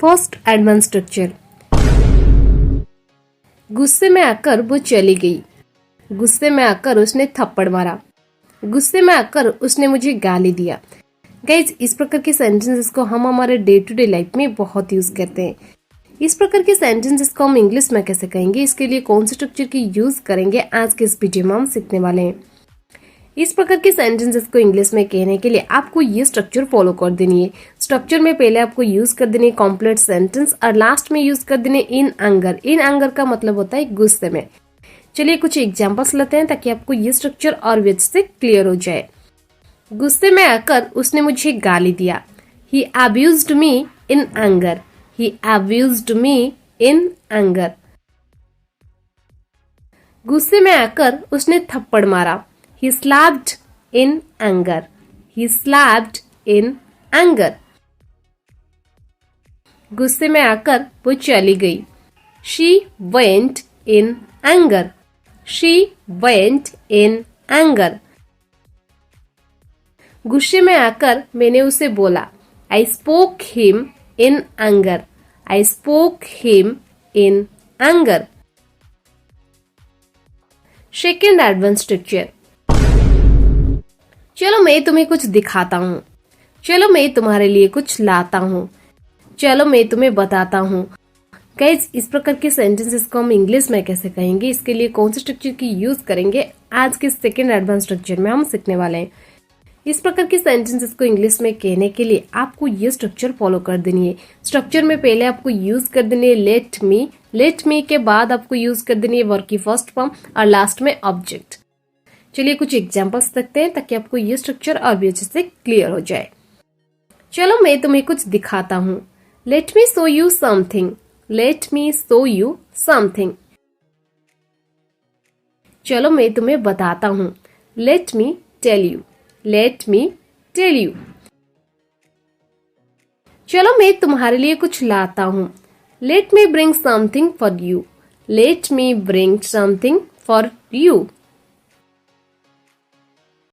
First advance structure. गुस्से में आकर वो चली गई। गुस्से में आकर उसने थप्पड़ मारा। गुस्से में आकर उसने मुझे गाली दिया। गाइज, इस प्रकार के सेंटेंसेस को हम हमारे डे टू डे लाइफ में बहुत यूज करते हैं। इस प्रकार के सेंटेंसेस को हम इंग्लिश में कैसे कहेंगे, इसके लिए कौन से स्ट्रक्चर की यूज करेंगे, आज के इस वीडियो में हम सीखने वाले हैं। इस प्रकार के सेंटेंसेस को इंग्लिश में कहने के लिए आपको ये स्ट्रक्चर फॉलो कर देनी है। स्ट्रक्चर में पहले आपको यूज कर देनी है कॉम्प्लीट सेंटेंस और लास्ट में यूज कर देनी इन एंगर। इन एंगर का मतलब होता है गुस्से में। चलिए कुछ एग्जांपल्स लेते हैं ताकि आपको ये स्ट्रक्चर और भी अच्छे से क्लियर हो जाए। गुस्से में आकर उसने मुझे गाली दिया। He abused me in anger. He abused me in anger. गुस्से में आकर उसने थप्पड़ मारा। He slapped in anger. He slapped in anger. गुस्से में आकर वो चली गई। She went in anger. She went in anger. गुस्से में आकर मैंने उसे बोला। I spoke him in anger. I spoke him in anger. Second advance structure. चलो मैं तुम्हें कुछ दिखाता हूँ। चलो मैं तुम्हारे लिए कुछ लाता हूँ। चलो मैं तुम्हें बताता हूँ। गाइज, इस प्रकार के सेंटेंसेस को हम इंग्लिश में कैसे कहेंगे, इसके लिए कौन से स्ट्रक्चर की यूज करेंगे, आज के सेकेंड एडवांस स्ट्रक्चर में हम सीखने वाले हैं। इस प्रकार के सेंटेंसेस को इंग्लिश में कहने के लिए आपको ये स्ट्रक्चर फॉलो कर देनी है। स्ट्रक्चर में पहले आपको यूज कर देनी है लेट मी। लेट मी के बाद आपको यूज कर देनी है वर्ब की फर्स्ट फॉर्म और लास्ट में ऑब्जेक्ट। चलिए कुछ एग्जांपल्स देखते हैं ताकि आपको ये स्ट्रक्चर और भी अच्छे से क्लियर हो जाए। चलो मैं तुम्हें कुछ दिखाता हूँ। Let me show you something. Let me show you something. चलो मैं तुम्हें बताता हूँ। Let me tell you. Let me tell you. चलो मैं तुम्हारे लिए कुछ लाता हूँ। Let me bring something for you. Let me bring something for you.